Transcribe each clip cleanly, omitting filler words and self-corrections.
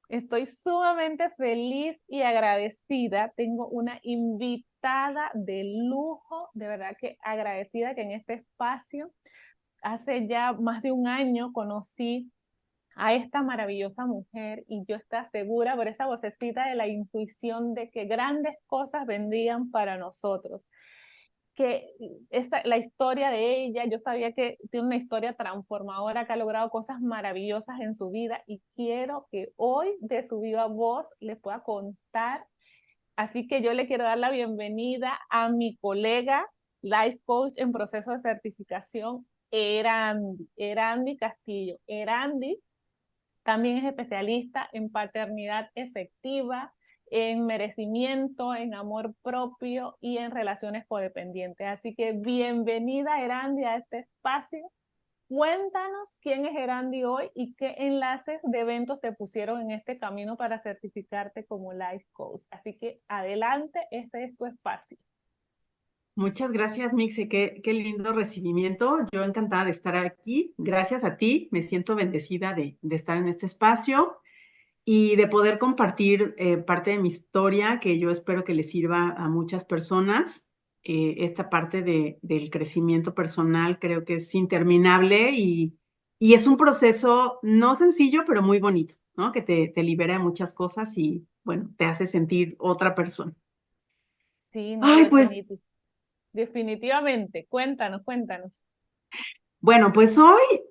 Estoy sumamente feliz y agradecida. Tengo una invitada de lujo, de verdad que agradecida que en este espacio, hace ya más de un año, conocí a esta maravillosa mujer y yo estaba segura por esa vocecita de la intuición de que grandes cosas vendrían para nosotros, que la historia de ella, yo sabía que tiene una historia transformadora, que ha logrado cosas maravillosas en su vida y quiero que hoy de su viva voz les pueda contar. Así que yo le quiero dar la bienvenida a mi colega, life coach en proceso de certificación, Erandi Castillo. Erandi también es especialista en paternidad efectiva, en merecimiento, en amor propio y en relaciones codependientes. Así que bienvenida, Erandi, a este espacio. Cuéntanos quién es Erandi hoy y qué enlaces de eventos te pusieron en este camino para certificarte como Life Coach. Así que adelante, este es tu espacio. Muchas gracias, Mixe. Qué lindo recibimiento. Yo encantada de estar aquí. Gracias a ti. Me siento bendecida de estar en este espacio y de poder compartir parte de mi historia que yo espero que le sirva a muchas personas. Esta parte del crecimiento personal creo que es interminable y es un proceso no sencillo, pero muy bonito, ¿no? Que te libera de muchas cosas y, bueno, te hace sentir otra persona. Sí, no, Ay, pues definitivamente. Cuéntanos, cuéntanos. bueno, pues hoy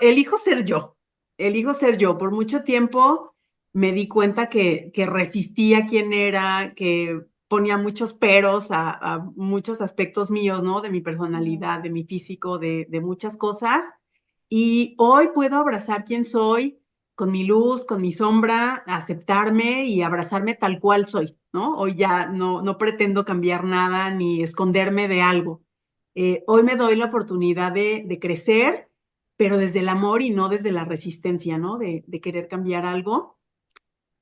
elijo ser yo, elijo ser yo. Por mucho tiempo me di cuenta que resistía quién era, que ponía muchos peros a muchos aspectos míos, ¿no? De mi Mm. personalidad, de mi físico, de muchas cosas. Y hoy puedo abrazar quién soy, con mi luz, con mi sombra, aceptarme y abrazarme tal cual soy, ¿no? Hoy ya no pretendo cambiar nada ni esconderme de algo. Hoy me doy la oportunidad de crecer, pero desde el amor y no desde la resistencia, ¿no? De querer cambiar algo.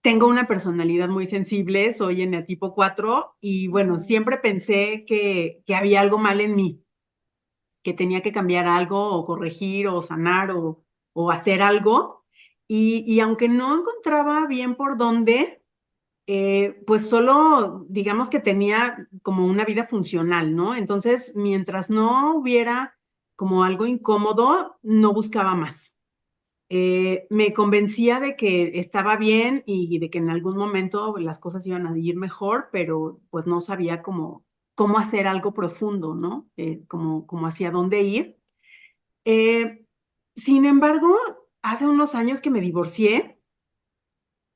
Tengo una personalidad muy sensible, soy eneatipo 4 y bueno, Ujú. siempre pensé que había algo mal en mí, que tenía que cambiar algo o corregir o sanar o hacer algo. Y aunque no encontraba bien por dónde, pues solo digamos que tenía como una vida funcional, ¿no? Entonces, mientras no hubiera como algo incómodo, no buscaba más. Me convencía de que estaba bien y de que en algún momento las cosas iban a ir mejor, pero pues no sabía cómo hacer algo profundo, ¿no? Como hacia dónde ir. Eh, Sin embargo, hace unos años que me divorcié,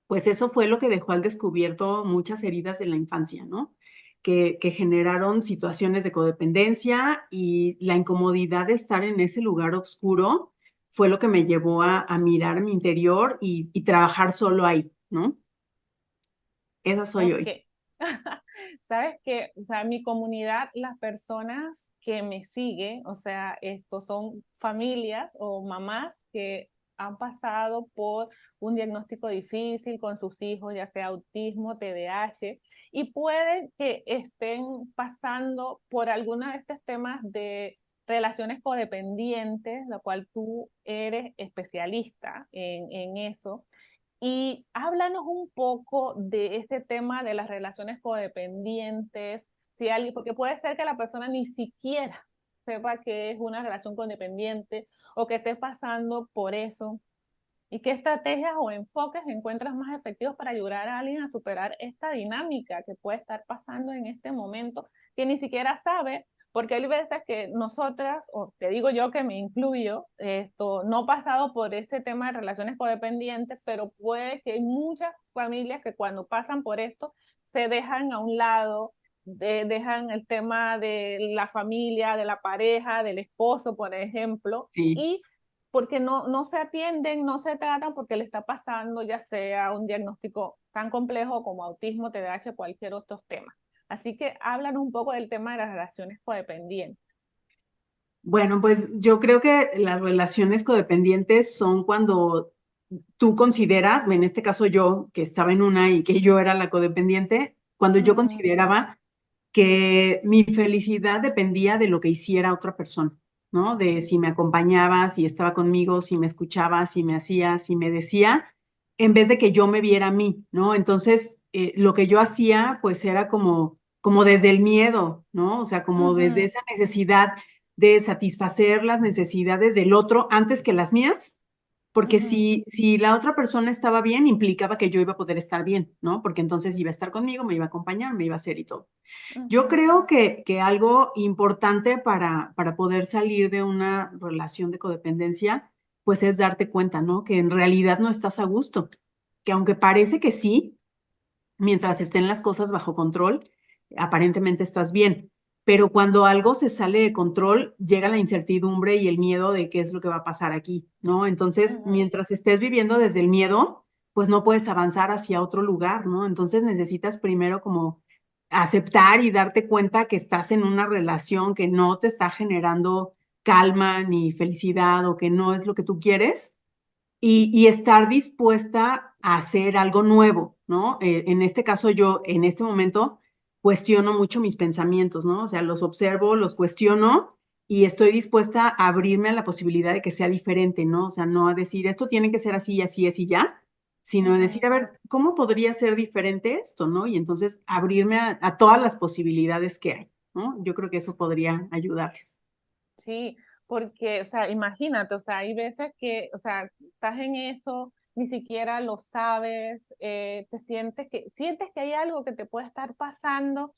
pues eso fue lo que dejó al descubierto muchas heridas en la infancia, ¿no? Que generaron situaciones de codependencia y la incomodidad de estar en ese lugar oscuro fue lo que me llevó a mirar mi interior y trabajar solo ahí, ¿no? Esa soy Ok. hoy. Sabes que, o sea, mi comunidad, las personas que me siguen, o sea, estos son familias o mamás que han pasado por un diagnóstico difícil con sus hijos, ya sea autismo, TDAH, y pueden que estén pasando por algunos de estos temas de relaciones codependientes, lo cual tú eres especialista en eso. Y háblanos un poco de este tema de las relaciones codependientes, si alguien, porque puede ser que la persona ni siquiera sepa que es una relación codependiente o que esté pasando por eso. ¿Y qué estrategias o enfoques encuentras más efectivos para ayudar a alguien a superar esta dinámica que puede estar pasando en este momento, que ni siquiera sabe? Porque hay veces que nosotras, o te digo yo que me incluyo, no he pasado por este tema de relaciones codependientes, pero puede que hay muchas familias que cuando pasan por esto se dejan a un lado, dejan el tema de la familia, de la pareja, del esposo, por ejemplo, Sí. y porque no se atienden, no se tratan porque le está pasando ya sea un diagnóstico tan complejo como autismo, TDAH, cualquier otro tema. Así que háblanos un poco del tema de las relaciones codependientes. Bueno, pues yo creo que las relaciones codependientes son cuando tú consideras, en este caso yo, que estaba en una y que yo era la codependiente, cuando yo Ujú. consideraba que mi felicidad dependía de lo que hiciera otra persona, ¿no? De si me acompañaba, si estaba conmigo, si me escuchaba, si me hacía, si me decía. en vez de que yo me viera a mí, ¿no? Entonces, lo que yo hacía, pues era como desde el miedo, ¿no? O sea, como desde Ujú, esa necesidad de satisfacer las necesidades del otro antes que las mías, porque ujú, si la otra persona estaba bien, implicaba que yo iba a poder estar bien, ¿no? Porque entonces iba a estar conmigo, me iba a acompañar, me iba a hacer y todo. Yo ujú, creo que algo importante para poder salir de una relación de codependencia, pues es darte cuenta, ¿no? Que en realidad no estás a gusto, que aunque parece que sí, mientras estén las cosas bajo control, aparentemente estás bien. Pero cuando algo se sale de control, llega la incertidumbre y el miedo de qué es lo que va a pasar aquí, ¿no? Entonces, ujú. mientras estés viviendo desde el miedo, pues no puedes avanzar hacia otro lugar, ¿no? Entonces necesitas primero como aceptar y darte cuenta que estás en una relación que no te está generando calma ni felicidad o que no es lo que tú quieres y estar dispuesta a hacer algo nuevo, ¿no? En este caso yo, en este momento, cuestiono mucho mis pensamientos, ¿no? O sea, los observo, los cuestiono y estoy dispuesta a abrirme a la posibilidad de que sea diferente, ¿no? O sea, no a decir, esto tiene que ser así y así es y ya, sino a decir, Ujú. a ver, ¿cómo podría ser diferente esto, ¿no? Y entonces abrirme a todas las posibilidades que hay, ¿no? Yo creo que eso podría ayudarles. Sí, porque, o sea, imagínate, o sea, hay veces que, o sea, estás en eso, ni siquiera lo sabes, sientes que hay algo que te puede estar pasando,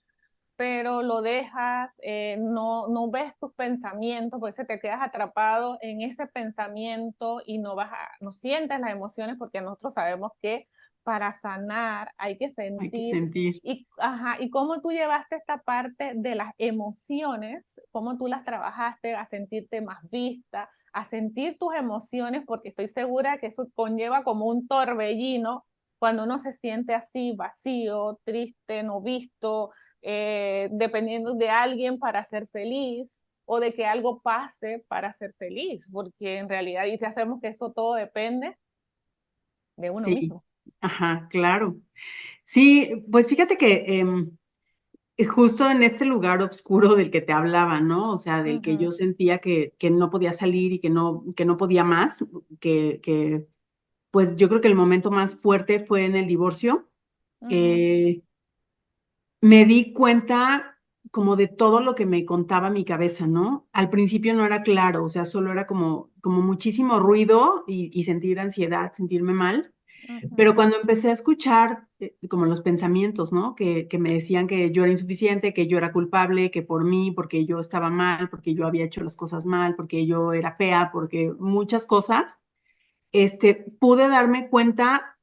pero lo dejas, no ves tus pensamientos, porque se te quedas atrapado en ese pensamiento y no sientes las emociones, porque nosotros sabemos que para sanar hay que Hay que sentir. sentir. Y cómo tú llevaste esta parte de las emociones, cómo tú las trabajaste a sentirte más vista, a sentir tus emociones, porque estoy segura que eso conlleva como un torbellino cuando uno se siente así, vacío, triste, no visto, dependiendo de alguien para ser feliz o de que algo pase para ser feliz, porque en realidad, y si hacemos que eso todo depende de uno Sí, mismo. ajá, claro. Sí, pues fíjate que justo en este lugar oscuro del que te hablaba, ¿no? O sea, del que Ujú, yo sentía que no podía salir y que no podía más, pues yo creo que el momento más fuerte fue en el divorcio. ujú, Eh, Me di cuenta como de todo lo que me contaba mi cabeza, ¿no? Al principio no era claro, o sea, solo era como muchísimo ruido y sentir ansiedad, sentirme mal. Pero ujú, cuando empecé a escuchar como los pensamientos, ¿no? Que me decían que yo era insuficiente, que yo era culpable, que por mí, porque yo estaba mal, porque yo había hecho las cosas mal, porque yo era fea, porque muchas cosas, pude darme cuenta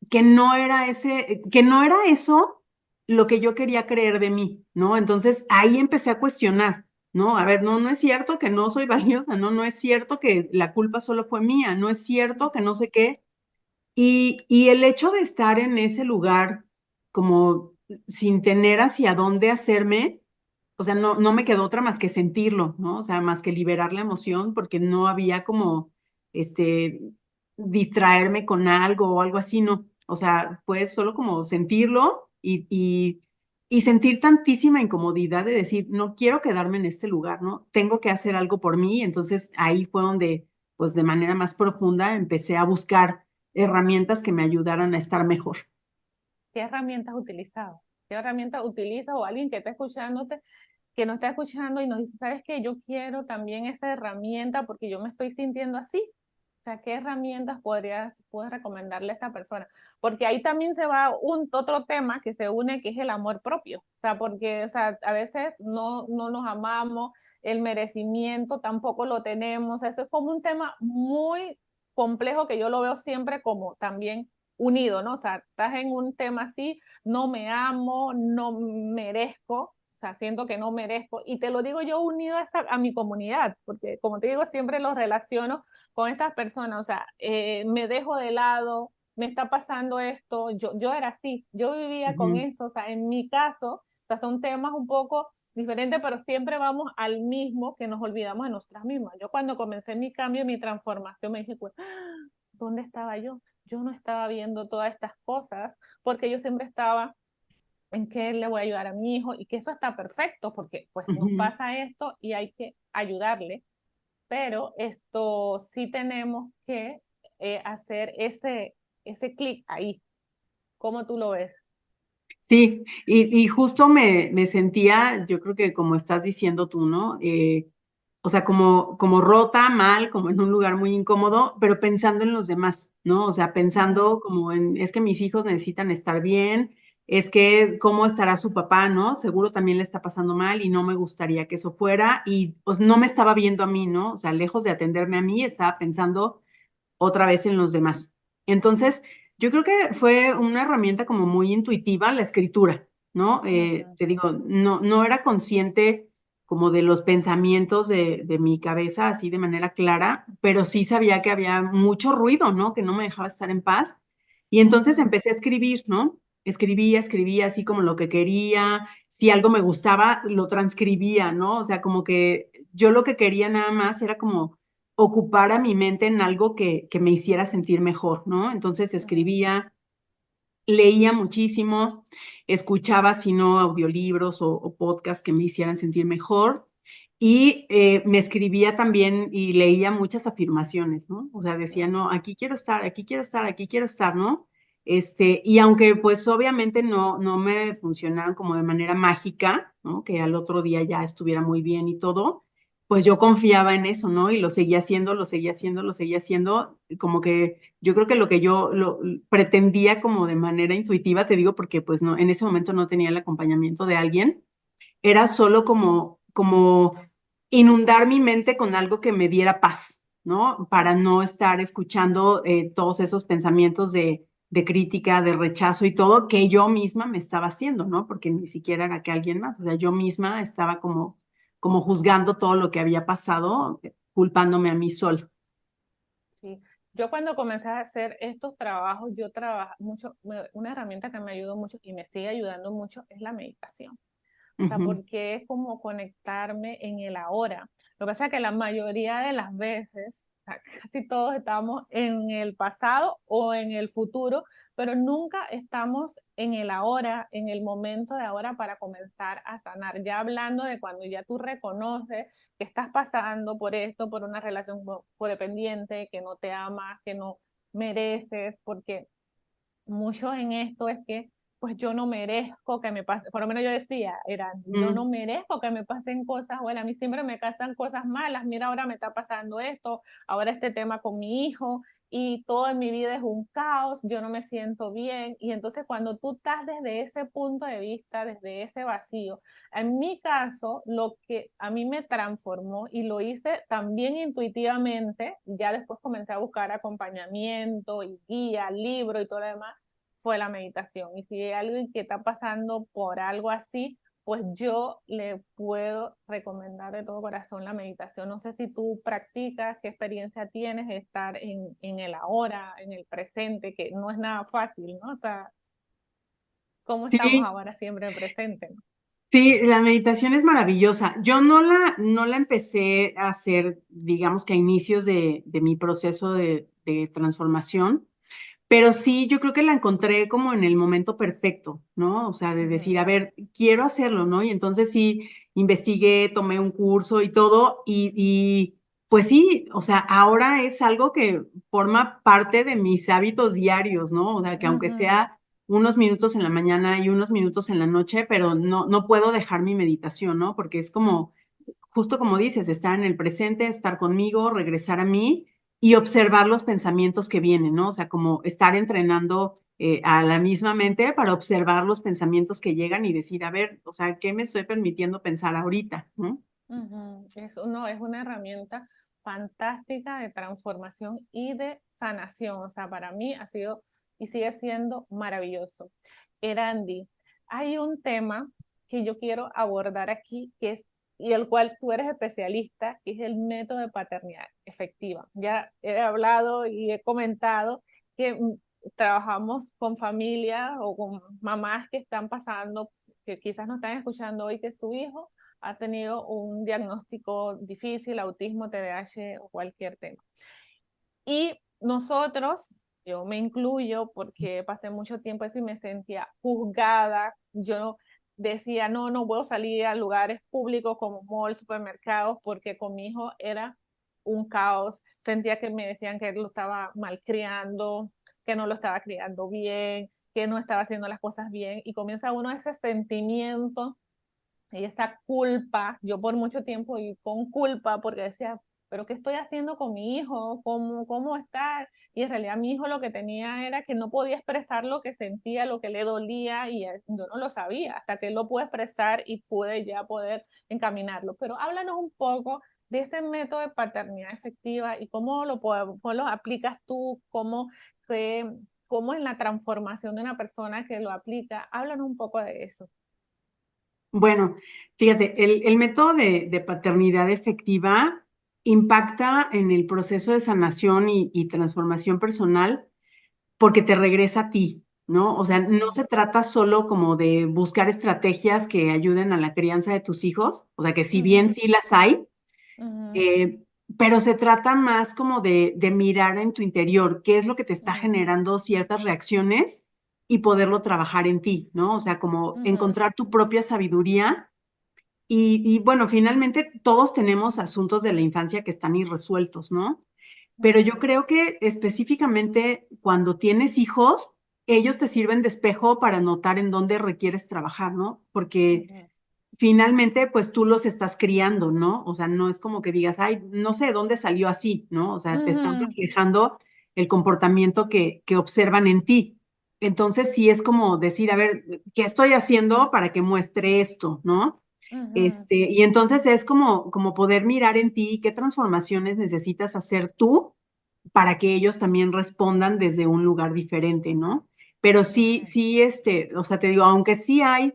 que no era eso lo que yo quería creer de mí, ¿no? Entonces ahí empecé a cuestionar, ¿no? A ver, no, no es cierto que no soy valiosa, no, no es cierto que la culpa solo fue mía, no es cierto que no sé qué. Y el hecho de estar en ese lugar como sin tener hacia dónde hacerme, o sea, no me quedó otra más que sentirlo, ¿no? O sea, más que liberar la emoción, porque no había como, este, distraerme con algo o algo así, no. O sea, fue solo como sentirlo y sentir tantísima incomodidad de decir, no quiero quedarme en este lugar, ¿no? Tengo que hacer algo por mí. Entonces ahí fue donde, pues de manera más profunda, empecé a buscar herramientas que me ayudaran a estar mejor. ¿Qué herramientas has utilizado? ¿Qué herramientas utilizas o alguien que está escuchándote, que no está escuchando y nos dice, sabes qué, yo quiero también esta herramienta porque yo me estoy sintiendo así? O sea, ¿qué herramientas puedes recomendarle a esta persona? Porque ahí también se va otro tema que se une, que es el amor propio. O sea, porque o sea, a veces no nos amamos, el merecimiento tampoco lo tenemos. Eso es como un tema muy complejo que yo lo veo siempre como también unido, ¿no? O sea, estás en un tema así, no me amo, no merezco, o sea, siento que no merezco, y te lo digo yo unido a mi comunidad, porque como te digo, siempre los relaciono con estas personas, o sea, me dejo de lado, me está pasando esto, yo era así, yo vivía con Ujú, eso, o sea, en mi caso, o sea, son temas un poco diferentes, pero siempre vamos al mismo que nos olvidamos de nosotras mismas. Yo cuando comencé mi cambio, mi transformación, me dije, pues, ¿dónde estaba yo? Yo no estaba viendo todas estas cosas porque yo siempre estaba en qué le voy a ayudar a mi hijo y que eso está perfecto porque pues nos ujú, pasa esto y hay que ayudarle, pero esto sí tenemos que hacer ese clic ahí. ¿Cómo tú lo ves? Sí, y justo me sentía, yo creo que como estás diciendo tú, ¿no? O sea, como rota, mal, como en un lugar muy incómodo, pero pensando en los demás, ¿no? O sea, Ujú, pensando como en, es que mis hijos necesitan estar bien, es que cómo estará su papá, ¿no? Seguro también le está pasando mal y no me gustaría que eso fuera y pues no me estaba viendo a mí, ¿no? O sea, lejos de atenderme a mí, estaba pensando otra vez en los demás. Entonces, yo creo que fue una herramienta como muy intuitiva la escritura, ¿no? ujú, Te digo, no era consciente como de los pensamientos de mi cabeza así de manera clara, pero sí sabía que había mucho ruido, ¿no? Que no me dejaba estar en paz. Y entonces ujú, empecé a escribir, ¿no? Escribía así como lo que quería, si algo me gustaba, lo transcribía, ¿no? O sea, como que yo lo que quería nada más era como ocupar a mi mente en algo que me hiciera sentir mejor, ¿no? Entonces ujú. escribía, leía muchísimo, escuchaba, si no, audiolibros o podcasts que me hicieran sentir mejor. Y me escribía también y leía muchas afirmaciones, ¿no? O sea, decía, Wow. no, aquí quiero estar, aquí quiero estar, aquí quiero estar, ¿no? Y aunque pues obviamente no me funcionaron como de manera mágica, ¿no? Que al otro día ya estuviera muy bien y todo, pues yo confiaba en eso, ¿no? Y lo seguía haciendo, lo seguía haciendo, lo seguía haciendo, como que yo creo que lo que yo pretendía como de manera intuitiva, te digo, porque pues no, en ese momento no tenía el acompañamiento de alguien, era solo como inundar mi mente con algo que me diera paz, ¿no? Para no estar escuchando todos esos pensamientos de crítica, de rechazo y todo que yo misma me estaba haciendo, ¿no? Porque ni siquiera era que alguien más, o sea, yo misma estaba como juzgando todo lo que había pasado, culpándome a mí sola. Sí. Yo cuando comencé a hacer estos trabajos, yo trabajo mucho, una herramienta que me ayudó mucho y me sigue ayudando mucho es la meditación. O sea, Ujú, porque es como conectarme en el ahora. Lo que pasa es que la mayoría de las veces, o sea, casi todos estamos en el pasado o en el futuro, pero nunca estamos en el ahora, en el momento de ahora para comenzar a sanar. Ya hablando de cuando ya tú reconoces que estás pasando por esto, por una relación codependiente, que no te amas, que no mereces, porque mucho en esto es que pues yo no merezco que me pase, por lo menos yo decía, era, yo no mm. merezco que me pasen cosas buenas, a mí siempre me pasan cosas malas, mira ahora me está pasando esto, ahora este tema con mi hijo y todo en mi vida es un caos, yo no me siento bien y entonces cuando tú estás desde ese punto de vista, desde ese vacío, en mi caso, lo que a mí me transformó y lo hice también intuitivamente, ya después comencé a buscar acompañamiento y guía, libro y todo lo demás, fue la meditación. Y si hay alguien que está pasando por algo así, pues yo le puedo recomendar de todo corazón la meditación. No sé si tú practicas, qué experiencia tienes de estar en el ahora, en el presente, que no es nada fácil, ¿no? O sea, ¿cómo estamos Sí, ahora siempre presentes? sí, la meditación es maravillosa. Yo no la empecé a hacer, digamos que a inicios de mi proceso de transformación, pero sí, yo creo que la encontré como en el momento perfecto, ¿no? O sea, de decir, Ujú, a ver, quiero hacerlo, ¿no? Y entonces sí, investigué, tomé un curso y todo, y pues sí, o sea, ahora es algo que forma parte de mis hábitos diarios, ¿no? O sea, que aunque ujú. sea unos minutos en la mañana y unos minutos en la noche, pero no puedo dejar mi meditación, ¿no? Porque es como, justo como dices, estar en el presente, estar conmigo, regresar a mí y observar los pensamientos que vienen, ¿no? O sea, como estar entrenando a la misma mente para observar los pensamientos que llegan y decir, a ver, o sea, ¿qué me estoy permitiendo pensar ahorita? ¿No? Ujú. No, es una herramienta fantástica de transformación y de sanación. O sea, para mí ha sido y sigue siendo maravilloso. Erandi, hay un tema que yo quiero abordar aquí, que es, y el cual tú eres especialista, que es el método de paternidad efectiva. Ya he hablado y he comentado que trabajamos con familias o con mamás que están pasando, que quizás no están escuchando hoy, que su hijo ha tenido un diagnóstico difícil, autismo, TDAH o cualquier tema. Y nosotros, yo me incluyo porque pasé mucho tiempo así, me sentía juzgada, yo decía, no puedo salir a lugares públicos como malls, supermercados, porque con mi hijo era un caos, sentía que me decían que él lo estaba malcriando, que no lo estaba criando bien, que no estaba haciendo las cosas bien, y comienza uno ese sentimiento y esa culpa. Yo por mucho tiempo y con culpa porque decía, pero ¿qué estoy haciendo con mi hijo? ¿Cómo está? Y en realidad mi hijo lo que tenía era que no podía expresar lo que sentía, lo que le dolía, y yo no lo sabía hasta que él lo pude expresar y pude ya poder encaminarlo. Pero háblanos un poco de este método de paternidad efectiva y cómo lo aplicas tú, que, cómo es la transformación de una persona que lo aplica. Háblanos un poco de eso. Bueno, fíjate, el método de paternidad efectiva impacta en el proceso de sanación y transformación personal porque te regresa a ti, ¿no? O sea, no Ujú, se trata solo como de buscar estrategias que ayuden a la crianza de tus hijos, o sea, que si bien ujú, sí las hay, ujú, eh, pero se trata más como de mirar en tu interior qué es lo que te está ujú, generando ciertas reacciones y poderlo trabajar en ti, ¿no? O sea, como ujú, encontrar tu propia sabiduría y bueno, finalmente todos tenemos asuntos de la infancia que están irresueltos, ¿no? Pero yo ujú, creo que específicamente cuando tienes hijos, ellos te sirven de espejo para notar en dónde requieres trabajar, ¿no? Porque ujú, finalmente, pues tú los estás criando, ¿no? O sea, no es como que digas, ay, no sé de dónde salió así, ¿no? O sea, te están ujú, reflejando el comportamiento que observan en ti. Entonces, sí es como decir, a ver, ¿qué estoy haciendo para que muestre esto, ¿no? ujú, Y entonces es como poder mirar en ti qué transformaciones necesitas hacer tú para que ellos también respondan desde un lugar diferente, ¿no? Pero sí, ok, sí, o sea, te digo, aunque sí hay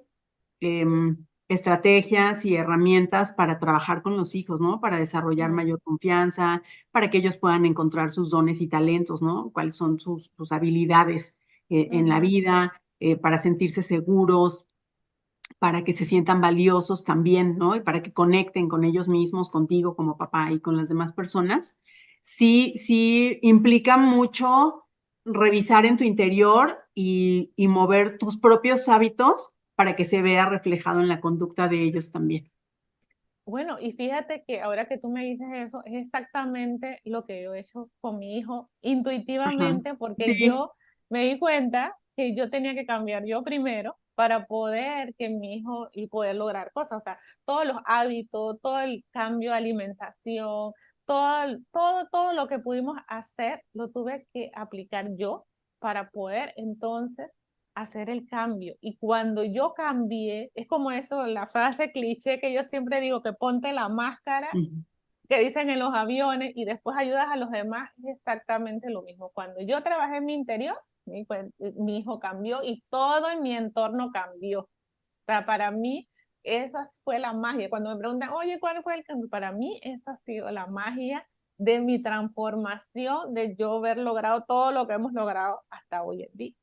estrategias y herramientas para trabajar con los hijos, ¿no? Para desarrollar ujú, mayor confianza, para que ellos puedan encontrar sus dones y talentos, ¿no? Cuáles son sus habilidades en la ujú, vida, para sentirse seguros, para que se sientan valiosos también, ¿no? Y para que conecten con ellos mismos, contigo como papá y con las demás personas. Sí, sí implica mucho revisar en tu interior y mover tus propios hábitos para que se vea reflejado en la conducta de ellos también. Bueno, y fíjate que ahora que tú me dices eso, es exactamente lo que yo he hecho con mi hijo Ajá. intuitivamente, porque Sí. yo me di cuenta que yo tenía que cambiar yo primero para poder que mi hijo y poder lograr cosas, o sea, todos los hábitos, todo el cambio de alimentación, todo lo que pudimos hacer, lo tuve que aplicar yo para poder entonces hacer el cambio. Y cuando yo cambié, es como eso, la frase cliché que yo siempre digo, que ponte la máscara Ujú. que dicen en los aviones y después ayudas a los demás, es exactamente lo mismo. Cuando yo trabajé en mi interior, mi hijo cambió y todo en mi entorno cambió. O sea, para mí, esa fue la magia. Cuando me preguntan, oye, ¿cuál fue el cambio? Para mí, esa ha sido la magia de mi transformación, de yo haber logrado todo lo que hemos logrado hasta hoy en día.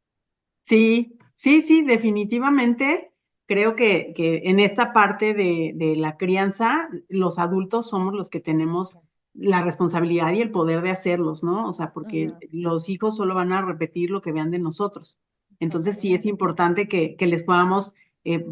Sí, sí, sí, definitivamente. Creo que en esta parte de la crianza, los adultos somos los que tenemos la responsabilidad y el poder de hacerlos, ¿no? O sea, porque Ujú, los hijos solo van a repetir lo que vean de nosotros. Entonces, sí es totalmente. importante que les podamos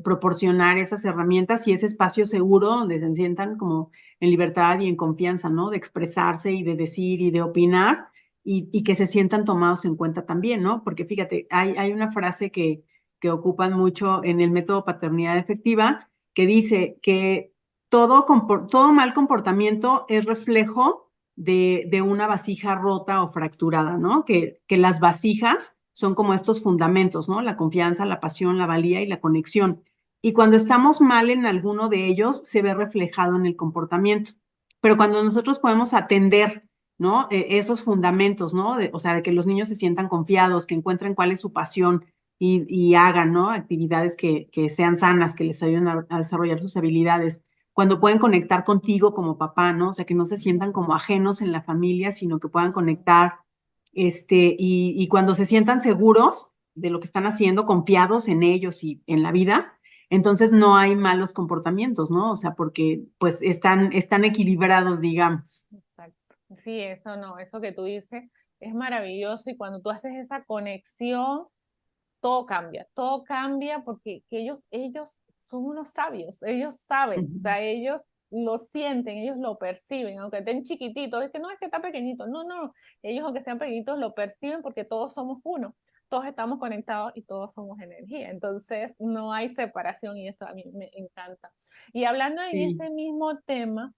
proporcionar esas herramientas y ese espacio seguro donde se sientan como en libertad y en confianza, ¿no? De expresarse y de decir y de opinar y que se sientan tomados en cuenta también, ¿no? Porque fíjate, hay una frase que ocupan mucho en el método paternidad efectiva que dice que todo mal comportamiento es reflejo de una vasija rota o fracturada, ¿no? Que las vasijas son como estos fundamentos, ¿no? La confianza, la pasión, la valía y la conexión. Y cuando estamos mal en alguno de ellos, se ve reflejado en el comportamiento. Pero cuando nosotros podemos atender, ¿no? Esos fundamentos, ¿no? O sea, de que los niños se sientan confiados, que encuentren cuál es su pasión y hagan, ¿no? Actividades que sean sanas, que les ayuden a desarrollar sus habilidades. Cuando pueden conectar contigo como papá, ¿no? O sea, que no se sientan como ajenos en la familia, sino que puedan Ujú. conectar, y cuando se sientan seguros de lo que están haciendo, confiados en ellos y en la vida, entonces no hay malos comportamientos, ¿no? O sea, porque pues están equilibrados, digamos. Exacto. Sí, eso no, eso que tú dices es maravilloso y cuando tú haces esa conexión, todo cambia porque que ellos son unos sabios, ellos saben, o Ujú. sea, ellos lo sienten, ellos lo perciben, aunque estén chiquititos, es que no es que está pequeñito, no, no, ellos aunque sean pequeñitos lo perciben porque todos somos uno, todos estamos conectados y todos somos energía, entonces no hay separación y eso a mí me encanta. Y hablando en Sí. ese mismo tema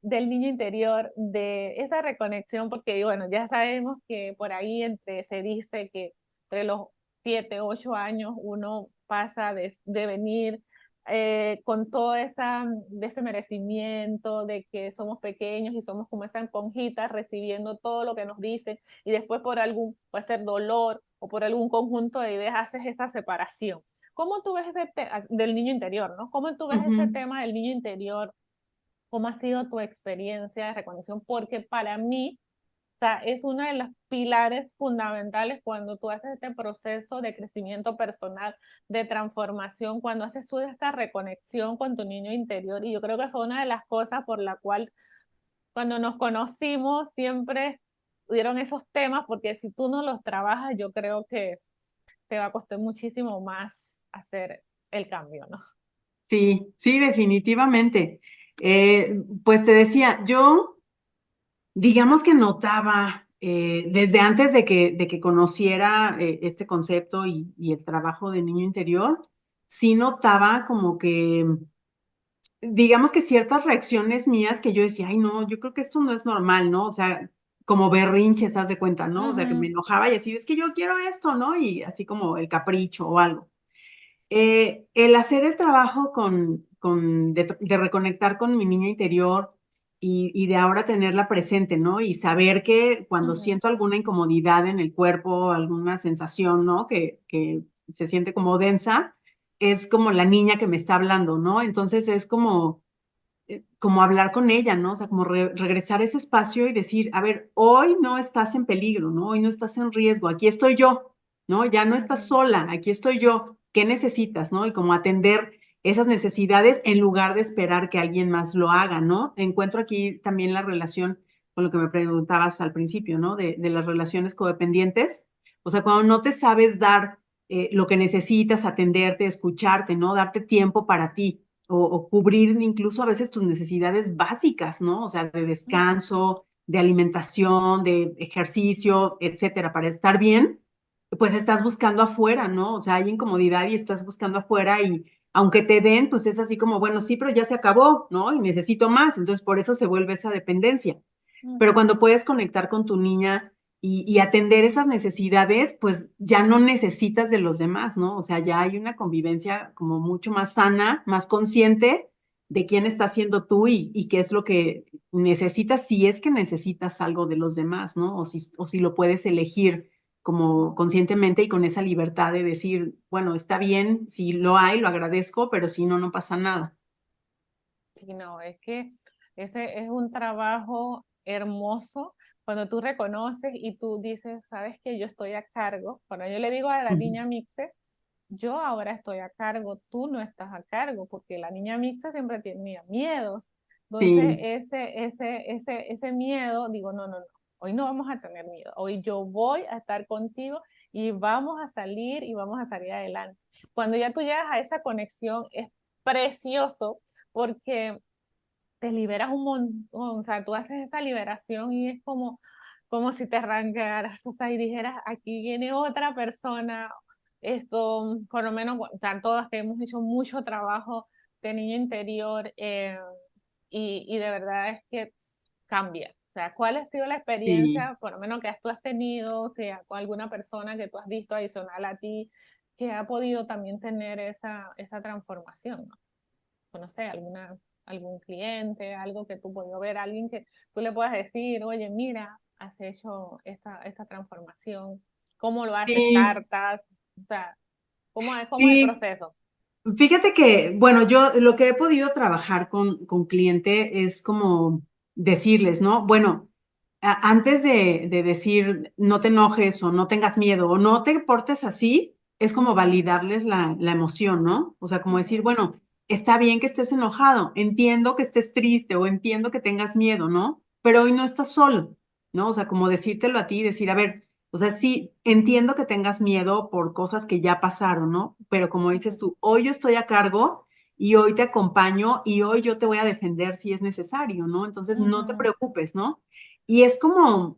del niño interior, de esa reconexión, porque bueno, ya sabemos que por ahí se dice que entre los 7, 8 años uno pasa de venir con todo de ese merecimiento, de que somos pequeños y somos como esa esponjita recibiendo todo lo que nos dicen y después por algún, puede ser dolor o por algún conjunto de ideas haces esa separación. ¿Cómo tú ves del niño interior, ¿no? ¿Cómo tú ves ese Ujú. tema del niño interior? ¿Cómo ha sido tu experiencia de reconexión? Porque para mí, o sea, es uno de los pilares fundamentales cuando tú haces este proceso de crecimiento personal, de transformación, cuando haces tú esta reconexión con tu niño interior. Y yo creo que fue una de las cosas por la cual cuando nos conocimos siempre hubieron esos temas, porque si tú no los trabajas, yo creo que te va a costar muchísimo más hacer el cambio, ¿no? Sí, sí, definitivamente. Pues te decía, yo digamos que notaba desde antes de que conociera este concepto y el trabajo de niño interior, sí notaba como que, digamos que ciertas reacciones mías que yo decía, ay, no, yo creo que esto no es normal, ¿no? O sea, como berrinches, haz de cuenta, ¿no? O sea, que me Ujú, enojaba y así, es que yo quiero esto, ¿no? Y así como el capricho o algo. El hacer el trabajo de reconectar con mi niña interior y de ahora tenerla presente, ¿no? Y saber que cuando ujú, siento alguna incomodidad en el cuerpo, alguna sensación, ¿no? Que se siente como densa, es como la niña que me está hablando, ¿no? Entonces es como hablar con ella, ¿no? O sea, como regresar a ese espacio y decir, a ver, hoy no estás en peligro, ¿no? Hoy no estás en riesgo, aquí estoy yo, ¿no? Ya no estás ujú. sola, aquí estoy yo, ¿qué necesitas, ¿no? Y como atender esas necesidades en lugar de esperar que alguien más lo haga, ¿no? Encuentro aquí también la relación con lo que me preguntabas al principio, ¿no? De las relaciones codependientes. O sea, cuando no te sabes dar lo que necesitas, atenderte, escucharte, ¿no? Darte tiempo para ti o cubrir incluso a veces tus necesidades básicas, ¿no? O sea, de descanso, de alimentación, de ejercicio, etcétera, para estar bien, pues estás buscando afuera, ¿no? O sea, hay incomodidad y estás buscando afuera y aunque te den, pues es así como, bueno, sí, pero ya se acabó, ¿no? Y necesito más, entonces por eso se vuelve esa dependencia. Pero Ujú. cuando puedes conectar con tu niña y atender esas necesidades, pues ya no necesitas de los demás, ¿no? O sea, ya hay una convivencia como mucho más sana, más consciente de quién estás siendo tú y qué es lo que necesitas, si es que necesitas algo de los demás, ¿no? O si lo puedes elegir como conscientemente y con esa libertad de decir, bueno, está bien, si lo hay, lo agradezco, pero si no, no pasa nada. Sí, no, es que ese es un trabajo hermoso cuando tú reconoces y tú dices, sabes que yo estoy a cargo. Cuando yo le digo a la Ujú. niña mixta, yo ahora estoy a cargo, tú no estás a cargo, porque la niña mixta siempre tenía miedo. Entonces, Sí, ese miedo, digo, no, no, no, hoy no vamos a tener miedo, hoy yo voy a estar contigo y vamos a salir y vamos a salir adelante. Cuando ya tú llegas a esa conexión, es precioso porque te liberas un montón, o sea, tú haces esa liberación y es como si te arrancaras, o sea, y dijeras, aquí viene otra persona, esto, por lo menos, están todas que hemos hecho mucho trabajo de niño interior y de verdad es que cambia. O sea, ¿cuál ha sido la sí. experiencia, por lo menos que tú has tenido, o sea, con alguna persona que tú has visto adicional a ti, que ha podido también tener esa transformación, ¿no? Conoce algún cliente, algo que tú puedas ver, alguien que tú le puedas decir, oye, mira, has hecho esta transformación, ¿cómo lo haces? Sí, Cartas, o sea, cómo es el sí, proceso? fíjate que, bueno, yo lo que he podido trabajar con cliente es como decirles, ¿no? Bueno, antes de decir no te enojes o no tengas miedo o no te portes así, es como Ujú, validarles la emoción, ¿no? O sea, como decir, ujú, bueno, está bien que estés enojado, entiendo que estés triste o entiendo que tengas miedo, ¿no? Pero hoy no estás solo, ¿no? O sea, como decírtelo a ti, decir, a ver, o sea, sí, entiendo que tengas miedo por cosas que ya pasaron, ¿no? Pero como dices ujú, tú, hoy yo estoy a cargo y hoy te acompaño y hoy yo te voy a defender si es necesario, ¿no? Entonces no te Ujú. preocupes, ¿no? Y es como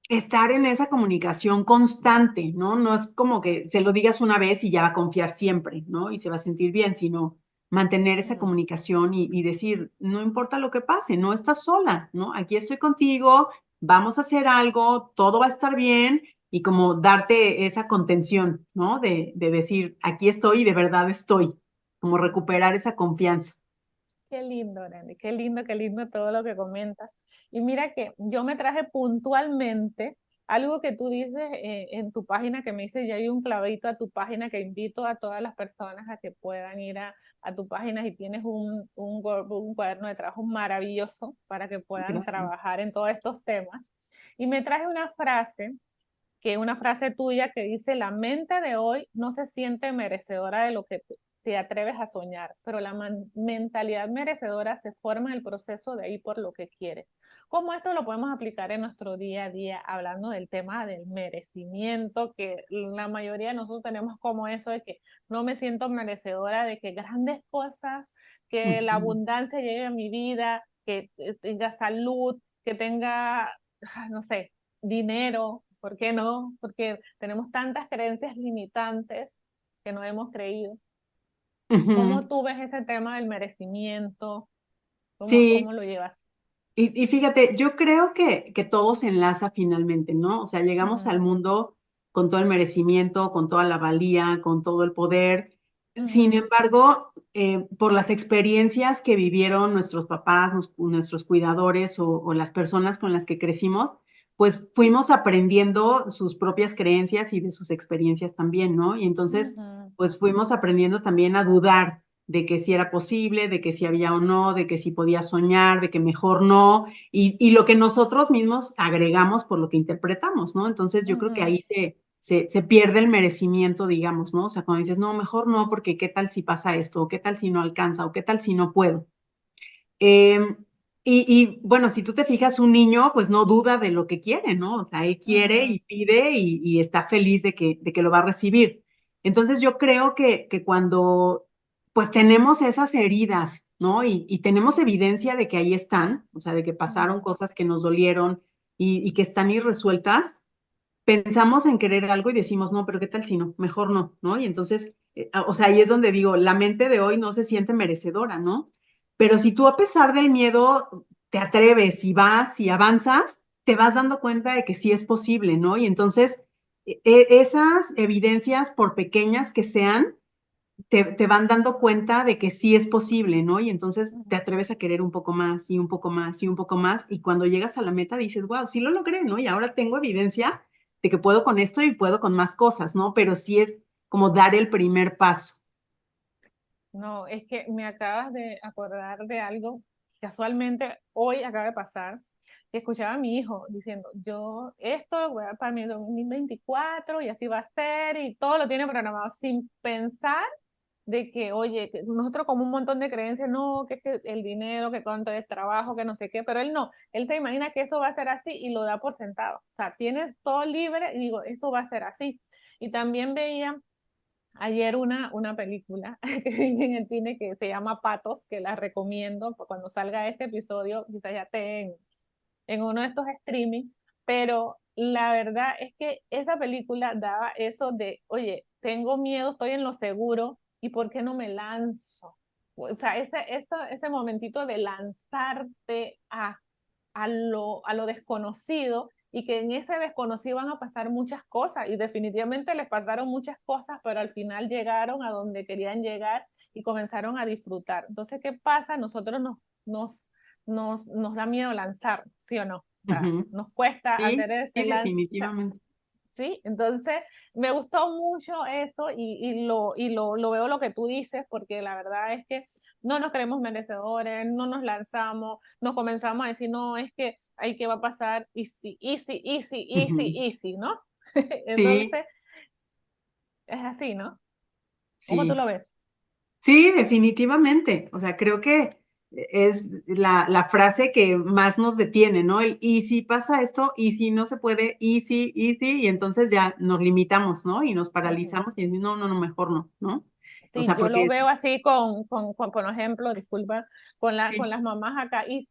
estar en esa comunicación constante, ¿no? No es como que se lo digas una vez y ya va a confiar siempre, ¿no? Y se va a sentir bien, sino mantener esa Mm. comunicación y decir, no importa lo que pase, no estás sola, ¿no? Aquí estoy contigo, vamos a hacer algo, todo va a estar bien y como darte esa contención, ¿no? De decir, aquí estoy y de verdad estoy, como recuperar esa confianza. Qué lindo, Randy, qué lindo todo lo que comentas. Y mira que yo me traje puntualmente algo que tú dices en tu página, que me dice, ya hay un clavito a tu página que invito a todas las personas a que puedan ir a tu página y tienes un cuaderno de trabajo maravilloso para que puedan Gracias. trabajar en todos estos temas. Y me traje una frase, que una frase tuya que dice, la mente de hoy no se siente merecedora de lo que te atreves a soñar, pero la mentalidad merecedora se forma en el proceso de ir por lo que quieres. ¿Cómo esto lo podemos aplicar en nuestro día a día, hablando del tema del merecimiento, que la mayoría de nosotros tenemos como eso de que no me siento merecedora de que grandes cosas, que la Ujú, abundancia llegue a mi vida, que tenga salud, que tenga, no sé, dinero, ¿por qué no? Porque tenemos tantas creencias limitantes que no hemos creído. ujú. ¿Cómo tú ves ese tema del merecimiento? Sí, ¿Cómo lo llevas? y fíjate, yo creo que todo se enlaza finalmente, ¿no? O sea, llegamos al Ujú, mundo con todo el merecimiento, con toda la valía, con todo el poder. Sin ujú, embargo, por las experiencias que vivieron nuestros papás, nuestros cuidadores o las personas con las que crecimos, pues fuimos aprendiendo sus propias creencias y de sus experiencias también, ¿no? Y entonces, ujú, pues fuimos aprendiendo también a dudar de que si era posible, de que si había o no, de que si podía soñar, de que mejor no, y lo que nosotros mismos agregamos por lo que interpretamos, ¿no? Entonces yo creo que ujú, ahí se pierde el merecimiento, digamos, ¿no? O sea, cuando dices, no, mejor no, porque qué tal si pasa esto, o qué tal si no alcanza, o qué tal si no puedo. Eh, bueno, si tú te fijas, un niño pues no duda de lo que quiere, ¿no? O sea, él quiere ujú, y pide y está feliz de que lo va a recibir. Entonces yo creo que cuando pues tenemos esas heridas, ¿no? Y tenemos evidencia de que ahí están, o sea, de que pasaron ujú, cosas que nos dolieron y que están irresueltas, pensamos en querer algo y decimos, no, pero ¿qué tal si no? Mejor no, ¿no? Y entonces, o sea, ahí es donde digo, la mente de hoy no se siente merecedora, ¿no? Pero si tú a pesar del miedo te atreves y vas y avanzas, te vas dando cuenta de que sí es posible, ¿no? Y entonces, esas evidencias, por pequeñas que sean, te van dando cuenta de que sí es posible, ¿no? Y entonces te ujú. atreves a querer un poco más y un poco más y un poco más. Y cuando llegas a la meta dices, wow, sí lo logré, ¿no? Y ahora tengo evidencia de que puedo con esto y puedo con más cosas, ¿no? Pero sí es como dar el primer paso. No, es que me acabas de acordar de algo, casualmente hoy acaba de pasar, que escuchaba a mi hijo diciendo, yo esto voy a para mi 2024 y así va a ser y todo lo tiene programado sin pensar de que, oye, que nosotros como un montón de creencias, no, que es que el dinero, que cuánto es trabajo, que no sé qué, pero él no, él se imagina que eso va a ser así y lo da por sentado. O sea, tienes todo libre y digo, esto va a ser así. Y también veía ayer una película que vi en el cine que se llama Patos, que la recomiendo cuando salga este episodio, quizás ya esté en uno de estos streaming, pero la verdad es que esa película daba eso de, oye, tengo miedo, estoy en lo seguro, ¿y por qué no me lanzo? O sea, ese momentito de lanzarte a lo desconocido y que en ese desconocido van a pasar muchas cosas y definitivamente les pasaron muchas cosas, pero al final llegaron a donde querían llegar y comenzaron a disfrutar. Entonces, ¿qué pasa? Nosotros nos da miedo lanzar, ¿sí o no? O sea, Ujú. nos cuesta Sí, hacer ese sí, lance. definitivamente. ¿Sí? Entonces, me gustó mucho eso lo veo lo que tú dices, porque la verdad es que no nos creemos merecedores, no nos lanzamos, nos comenzamos a decir, no, es que ahí qué va a pasar, easy, easy, easy, easy, Ujú. easy, ¿no? Sí, Entonces, es así, ¿no? ¿Cómo tú sí. lo ves? Sí, definitivamente. O sea, creo que es la frase que más nos detiene, ¿no? Y si pasa esto, y si no se puede, y entonces ya nos limitamos, ¿no? Y nos Ujú. paralizamos y decimos, no, no, no, mejor no, ¿no? O Sí, sea, yo lo porque veo así por ejemplo, disculpa, con sí, las mamás acá, y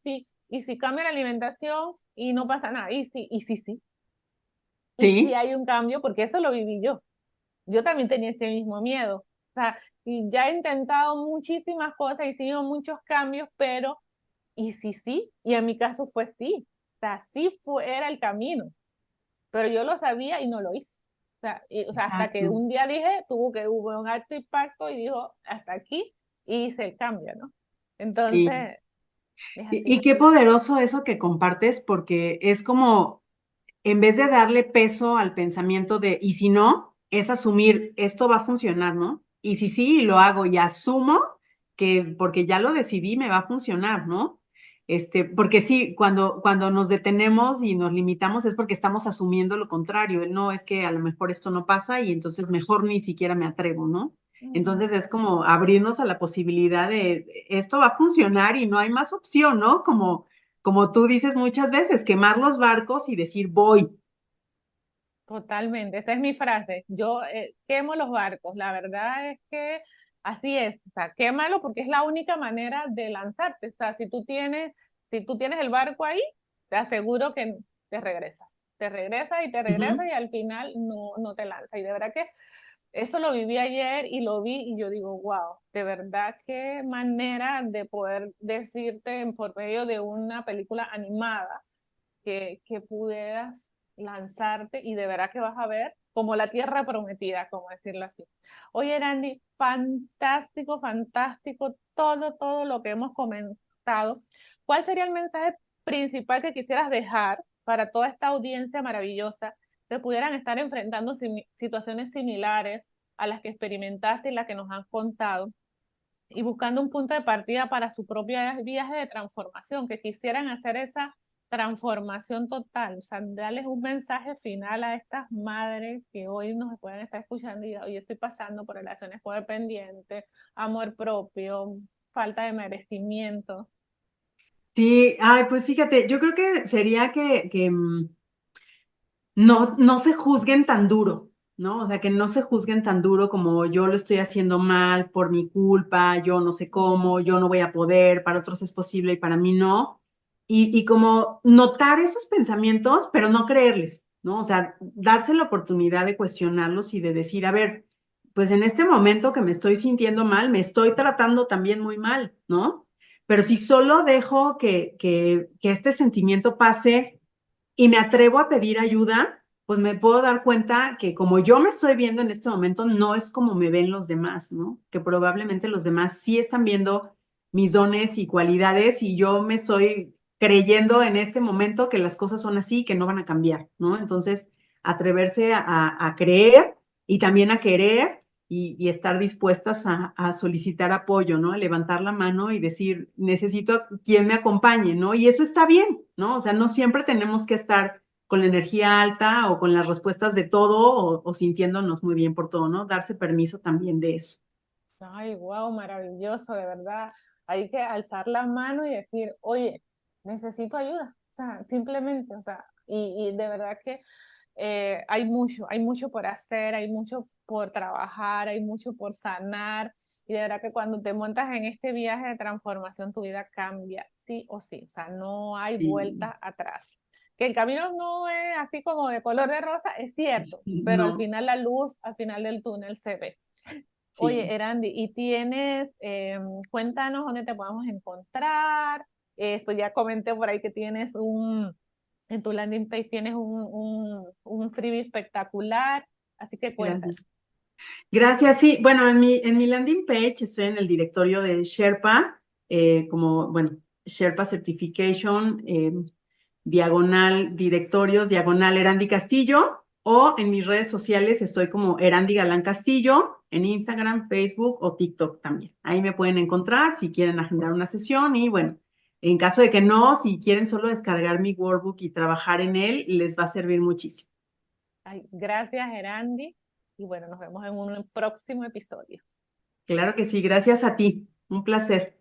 si cambia la alimentación y no pasa nada, y si sí, hay un cambio, porque eso lo viví yo. Yo también tenía ese mismo miedo. O sea, y ya he intentado muchísimas cosas, y sido muchos cambios, pero, ¿y si sí? Y en mi caso fue sí. O sea, sí fue, era el camino, pero yo lo sabía y no lo hice. O sea, hasta que exacto. un día dije, hubo un alto impacto y dijo, hasta aquí, y hice el cambio, ¿no? Sí. Entonces, es Y así. qué poderoso eso que compartes, porque es como, en vez de darle peso al pensamiento de, y si no, es asumir, esto va a funcionar, ¿no? Y si sí, lo hago y asumo que porque ya lo decidí, me va a funcionar, ¿no? Porque sí, cuando nos detenemos y nos limitamos es porque estamos asumiendo lo contrario. No, es que a lo mejor esto no pasa y entonces mejor ni siquiera me atrevo, ¿no? Ujú. Entonces es como abrirnos a la posibilidad de esto va a funcionar y no hay más opción, ¿no? Como tú dices muchas veces, quemar los barcos y decir voy. Totalmente, esa es mi frase. Yo quemo los barcos. La verdad es que así es. O sea, quémalo porque es la única manera de lanzarte. O sea, si tú tienes el barco ahí, te aseguro que te regresa. Te regresa y te regresa Ujú. y al final no te lanza. Y de verdad que eso lo viví ayer y lo vi y yo digo, wow, de verdad qué manera de poder decirte por medio de una película animada que pudieras lanzarte y de verdad que vas a ver como la tierra prometida, como decirlo así. Oye, Randy, fantástico, fantástico todo lo que hemos comentado. ¿Cuál sería el mensaje principal que quisieras dejar para toda esta audiencia maravillosa que pudieran estar enfrentando situaciones similares a las que experimentaste y las que nos han contado? Y buscando un punto de partida para su propio viaje de transformación, que quisieran hacer esa transformación total, o sea, darles un mensaje final a estas madres que hoy nos pueden estar escuchando y hoy estoy pasando por relaciones codependientes, amor propio, falta de merecimiento. Sí, ay, pues fíjate, yo creo que sería que no se juzguen tan duro, ¿no? O sea, que no se juzguen tan duro como yo lo estoy haciendo mal por mi culpa, yo no sé cómo, yo no voy a poder, para otros es posible y para mí no. Y como notar esos pensamientos, pero no creerles, ¿no? O sea, darse la oportunidad de cuestionarlos y de decir, a ver, pues en este momento que me estoy sintiendo mal, me estoy tratando también muy mal, ¿no? Pero si solo dejo que este sentimiento pase y me atrevo a pedir ayuda, pues me puedo dar cuenta que como yo me estoy viendo en este momento, no es como me ven los demás, ¿no? Que probablemente los demás sí están viendo mis dones y cualidades y yo me estoy creyendo en este momento que las cosas son así y que no van a cambiar, ¿no? Entonces, atreverse a creer y también a querer y estar dispuestas a solicitar apoyo, ¿no? A levantar la mano y decir, necesito a quien me acompañe, ¿no? Y eso está bien, ¿no? O sea, no siempre tenemos que estar con la energía alta o con las respuestas de todo o sintiéndonos muy bien por todo, ¿no? Darse permiso también de eso. Ay, wow, maravilloso, de verdad. Hay que alzar la mano y decir, oye, necesito ayuda. O sea, simplemente, o sea, y de verdad que hay mucho por hacer, hay mucho por trabajar, hay mucho por sanar. Y de verdad que cuando te montas en este viaje de transformación, tu vida cambia, sí o sí. O sea, no hay Sí, vuelta atrás. Que el camino no es así como de color de rosa, es cierto, pero al no, final la luz, al final del túnel se ve. Oye, sí. Erandi, y tienes, cuéntanos dónde te podemos encontrar. Eso ya comenté por ahí que tienes en tu landing page tienes un freebie espectacular, así que cuéntanos. Gracias. Gracias, sí. Bueno, en mi landing page estoy en el directorio de Sherpa, como, bueno, Sherpa Certification, diagonal directorios, diagonal Erandi Castillo, o en mis redes sociales estoy como Erandi Galán Castillo, en Instagram, Facebook o TikTok también. Ahí me pueden encontrar si quieren agendar una sesión y bueno, en caso de que no, si quieren solo descargar mi workbook y trabajar en él, les va a servir muchísimo. Ay, gracias, Erandi, y bueno, nos vemos en un próximo episodio. Claro que sí, gracias a ti. Un placer.